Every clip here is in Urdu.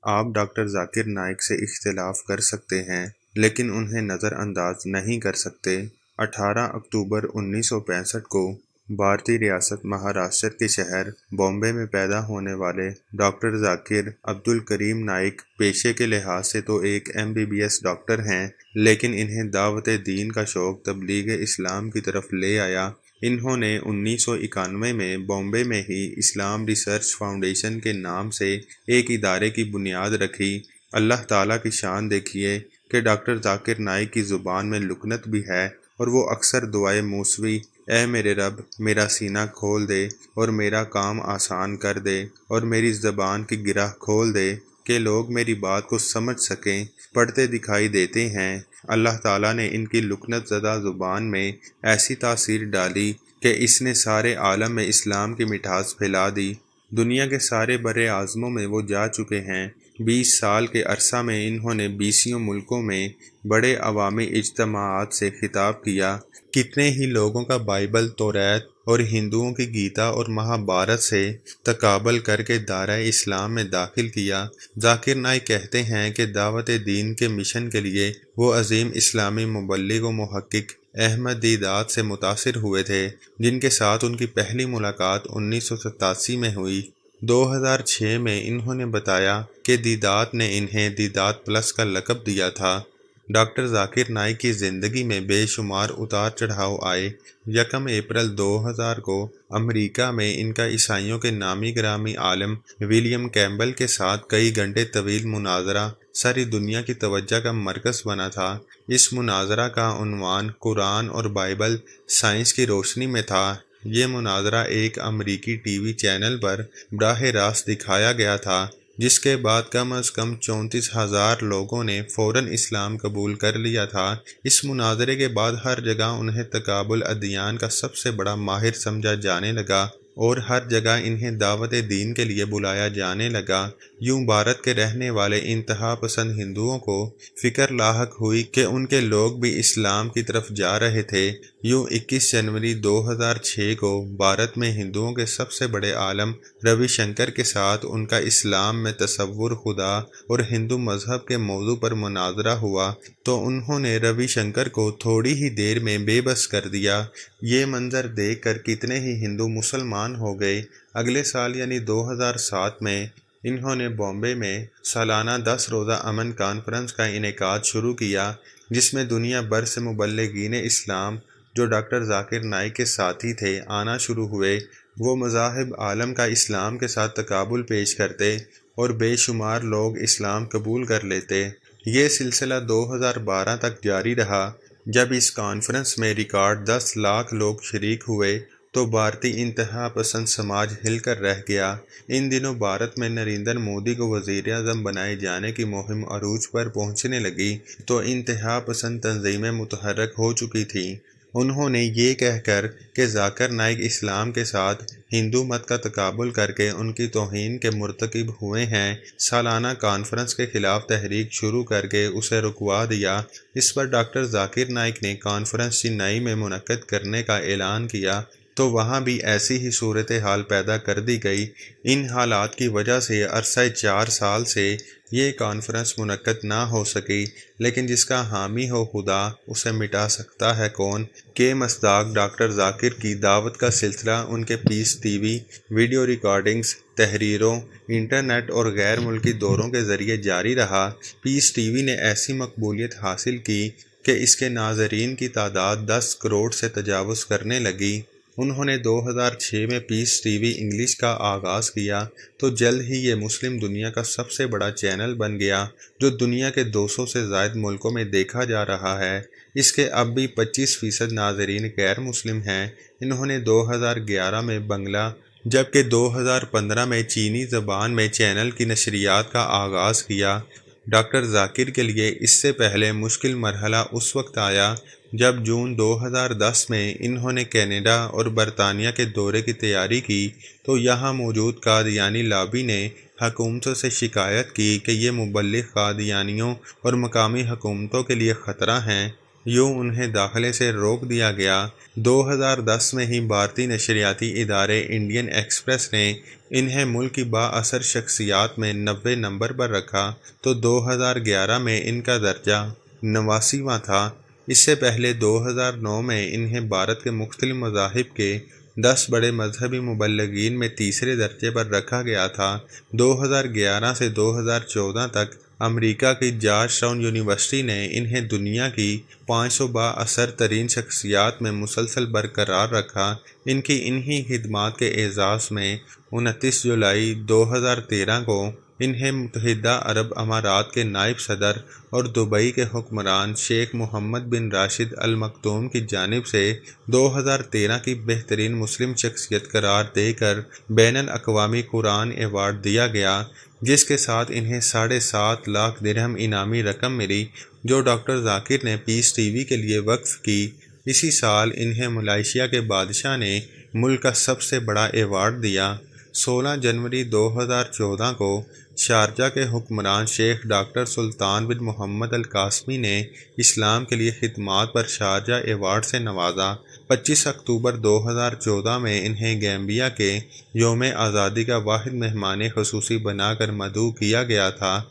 آپ ڈاکٹر ذاکر نائک سے اختلاف کر سکتے ہیں لیکن انہیں نظر انداز نہیں کر سکتے۔ 18 اکتوبر 1965 کو بھارتی ریاست مہاراشٹر کے شہر بامبے میں پیدا ہونے والے ڈاکٹر ذاکر عبدالکریم نائک پیشے کے لحاظ سے تو ایک MBBS ڈاکٹر ہیں، لیکن انہیں دعوت دین کا شوق تبلیغ اسلام کی طرف لے آیا۔ انہوں نے 1991 میں بامبے میں ہی اسلام ریسرچ فاؤنڈیشن کے نام سے ایک ادارے کی بنیاد رکھی۔ اللہ تعالیٰ کی شان دیکھیے کہ ڈاکٹر ذاکر نائک کی زبان میں لکنت بھی ہے اور وہ اکثر دعائے موسوی اے میرے رب میرا سینہ کھول دے اور میرا کام آسان کر دے اور میری زبان کی گرہ کھول دے کہ لوگ میری بات کو سمجھ سکیں پڑھتے دکھائی دیتے ہیں۔ اللہ تعالیٰ نے ان کی لکنت زدہ زبان میں ایسی تاثیر ڈالی کہ اس نے سارے عالم میں اسلام کی مٹھاس پھیلا دی۔ دنیا کے سارے بر اعظموں میں وہ جا چکے ہیں۔ 20 سال کے عرصہ میں انہوں نے 20 ملکوں میں بڑے عوامی اجتماعات سے خطاب کیا۔ کتنے ہی لوگوں کا بائبل، توریت اور ہندوؤں کی گیتا اور مہابھارت سے تقابل کر کے دائرہ اسلام میں داخل کیا۔ ذاکر نائک کہتے ہیں کہ دعوت دین کے مشن کے لیے وہ عظیم اسلامی مبلغ و محقق احمد دیدات سے متاثر ہوئے تھے، جن کے ساتھ ان کی پہلی ملاقات 1987 میں ہوئی۔ 2006 میں انہوں نے بتایا کہ دیدات نے انہیں دیدات پلس کا لقب دیا تھا۔ ڈاکٹر ذاکر نائک کی زندگی میں بے شمار اتار چڑھاؤ آئے۔ 1 اپریل 2000 کو امریکہ میں ان کا عیسائیوں کے نامی گرامی عالم ولیم کیمبل کے ساتھ کئی گھنٹے طویل مناظرہ ساری دنیا کی توجہ کا مرکز بنا تھا۔ اس مناظرہ کا عنوان قرآن اور بائبل سائنس کی روشنی میں تھا۔ یہ مناظرہ ایک امریکی ٹی وی چینل پر براہ راست دکھایا گیا تھا، جس کے بعد کم از کم 34,000 لوگوں نے فوراً اسلام قبول کر لیا تھا۔ اس مناظرے کے بعد ہر جگہ انہیں تقابل ادیان کا سب سے بڑا ماہر سمجھا جانے لگا اور ہر جگہ انہیں دعوت دین کے لیے بلایا جانے لگا۔ یوں بھارت کے رہنے والے انتہا پسند ہندوؤں کو فکر لاحق ہوئی کہ ان کے لوگ بھی اسلام کی طرف جا رہے تھے۔ یوں 21 جنوری 2006 کو بھارت میں ہندوؤں کے سب سے بڑے عالم روی شنکر کے ساتھ ان کا اسلام میں تصور خدا اور ہندو مذہب کے موضوع پر مناظرہ ہوا تو انہوں نے روی شنکر کو تھوڑی ہی دیر میں بے بس کر دیا۔ یہ منظر دیکھ کر کتنے ہی ہندو مسلمان ہو گئے۔ اگلے سال یعنی 2007 میں انہوں نے بامبے میں سالانہ 10 روزہ امن کانفرنس کا انعقاد شروع کیا، جس میں دنیا بھر سے مبلغین اسلام جو ڈاکٹر ذاکر نائک کے ساتھی تھے آنا شروع ہوئے۔ وہ مذاہب عالم کا اسلام کے ساتھ تقابل پیش کرتے اور بے شمار لوگ اسلام قبول کر لیتے۔ یہ سلسلہ 2012 تک جاری رہا۔ جب اس کانفرنس میں ریکارڈ 10 لاکھ لوگ شریک ہوئے تو بھارتی انتہا پسند سماج ہل کر رہ گیا۔ ان دنوں بھارت میں نریندر مودی کو وزیر اعظم بنائے جانے کی مہم عروج پر پہنچنے لگی تو انتہا پسند تنظیمیں متحرک ہو چکی تھیں۔ انہوں نے یہ کہہ کر کہ ذاکر نائک اسلام کے ساتھ ہندو مت کا تقابل کر کے ان کی توہین کے مرتکب ہوئے ہیں، سالانہ کانفرنس کے خلاف تحریک شروع کر کے اسے رکوا دیا۔ اس پر ڈاکٹر ذاکر نائک نے کانفرنس چنئی میں منعقد کرنے کا اعلان کیا تو وہاں بھی ایسی ہی صورتحال پیدا کر دی گئی۔ ان حالات کی وجہ سے عرصہ 4 سال سے یہ کانفرنس منعقد نہ ہو سکی، لیکن جس کا حامی ہو خدا اسے مٹا سکتا ہے کون کے مصداق ڈاکٹر ذاکر کی دعوت کا سلسلہ ان کے پیس ٹی وی، ویڈیو ریکارڈنگز، تحریروں، انٹرنیٹ اور غیر ملکی دوروں کے ذریعے جاری رہا۔ پیس ٹی وی نے ایسی مقبولیت حاصل کی کہ اس کے ناظرین کی تعداد 10 کروڑ سے تجاوز کرنے لگی۔ انہوں نے 2006 میں پیس ٹی وی انگلش کا آغاز کیا تو جلد ہی یہ مسلم دنیا کا سب سے بڑا چینل بن گیا جو دنیا کے 200 سے زائد ملکوں میں دیکھا جا رہا ہے۔ اس کے اب بھی 25% ناظرین غیر مسلم ہیں۔ انہوں نے 2011 میں بنگلہ جبکہ 2015 میں چینی زبان میں چینل کی نشریات کا آغاز کیا۔ ڈاکٹر ذاکر کے لیے اس سے پہلے مشکل مرحلہ اس وقت آیا جب جون 2010 میں انہوں نے کینیڈا اور برطانیہ کے دورے کی تیاری کی تو یہاں موجود قادیانی لابی نے حکومتوں سے شکایت کی کہ یہ مبلغ قادیانیوں اور مقامی حکومتوں کے لیے خطرہ ہیں۔ یوں انہیں داخلے سے روک دیا گیا۔ 2010 میں ہی بھارتی نشریاتی ادارے انڈین ایکسپریس نے انہیں ملک کی بااثر شخصیات میں 90 نمبر پر رکھا تو 2011 میں ان کا درجہ 89واں تھا۔ اس سے پہلے 2009 میں انہیں بھارت کے مختلف مذاہب کے 10 بڑے مذہبی مبلغین میں تیسرے درجے پر رکھا گیا تھا۔ 2011 سے 2014 تک امریکہ کی جارج ٹاؤن یونیورسٹی نے انہیں دنیا کی 500 بااثر ترین شخصیات میں مسلسل برقرار رکھا۔ ان کی انہی خدمات کے اعزاز میں 29 جولائی 2013 کو انہیں متحدہ عرب امارات کے نائب صدر اور دبئی کے حکمران شیخ محمد بن راشد ال مکتوم کی جانب سے 2013 کی بہترین مسلم شخصیت قرار دے کر بین الاقوامی قرآن ایوارڈ دیا گیا، جس کے ساتھ انہیں 7.5 لاکھ درہم انعامی رقم ملی، جو ڈاکٹر ذاکر نے پیس ٹی وی کے لیے وقف کی۔ اسی سال انہیں ملائیشیا کے بادشاہ نے ملک کا سب سے بڑا ایوارڈ دیا۔ 16 جنوری 2014 کو شارجہ کے حکمران شیخ ڈاکٹر سلطان بن محمد القاسمی نے اسلام کے لیے خدمات پر شارجہ ایوارڈ سے نوازا۔ 25 اکتوبر 2014 میں انہیں گیمبیا کے یوم آزادی کا واحد مہمان خصوصی بنا کر مدعو کیا گیا تھا،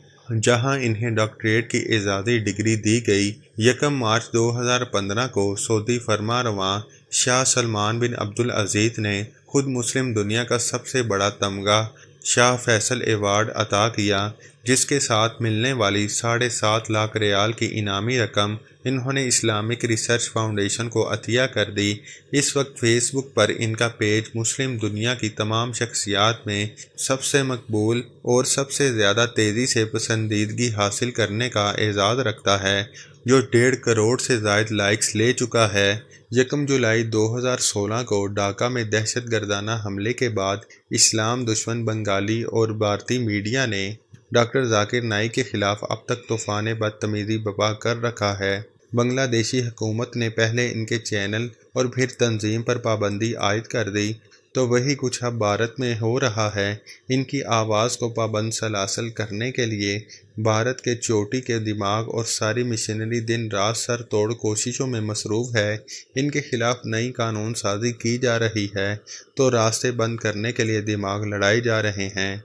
جہاں انہیں ڈاکٹریٹ کی اعزازی ڈگری دی گئی۔ 1 مارچ 2015 کو سعودی فرمانروا شاہ سلمان بن عبدالعزیز نے خود مسلم دنیا کا سب سے بڑا تمغہ شاہ فیصل ایوارڈ عطا کیا، جس کے ساتھ ملنے والی 7.5 لاکھ ریال کی انعامی رقم انہوں نے اسلامک ریسرچ فاؤنڈیشن کو عطیہ کر دی۔ اس وقت فیس بک پر ان کا پیج مسلم دنیا کی تمام شخصیات میں سب سے مقبول اور سب سے زیادہ تیزی سے پسندیدگی حاصل کرنے کا اعزاز رکھتا ہے، جو 1.5 کروڑ سے زائد لائکس لے چکا ہے۔ 1 جولائی 2016 کو ڈھاکہ میں دہشت گردانہ حملے کے بعد اسلام دشمن بنگالی اور بھارتی میڈیا نے ڈاکٹر ذاکر نائک کے خلاف اب تک طوفان بدتمیزی برپا کر رکھا ہے۔ بنگلہ دیشی حکومت نے پہلے ان کے چینل اور پھر تنظیم پر پابندی عائد کر دی، تو وہی کچھ اب بھارت میں ہو رہا ہے۔ ان کی آواز کو پابند سلاسل کرنے کے لیے بھارت کے چوٹی کے دماغ اور ساری مشینری دن رات سر توڑ کوششوں میں مصروف ہے۔ ان کے خلاف نئی قانون سازی کی جا رہی ہے، تو راستے بند کرنے کے لیے دماغ لڑائے جا رہے ہیں۔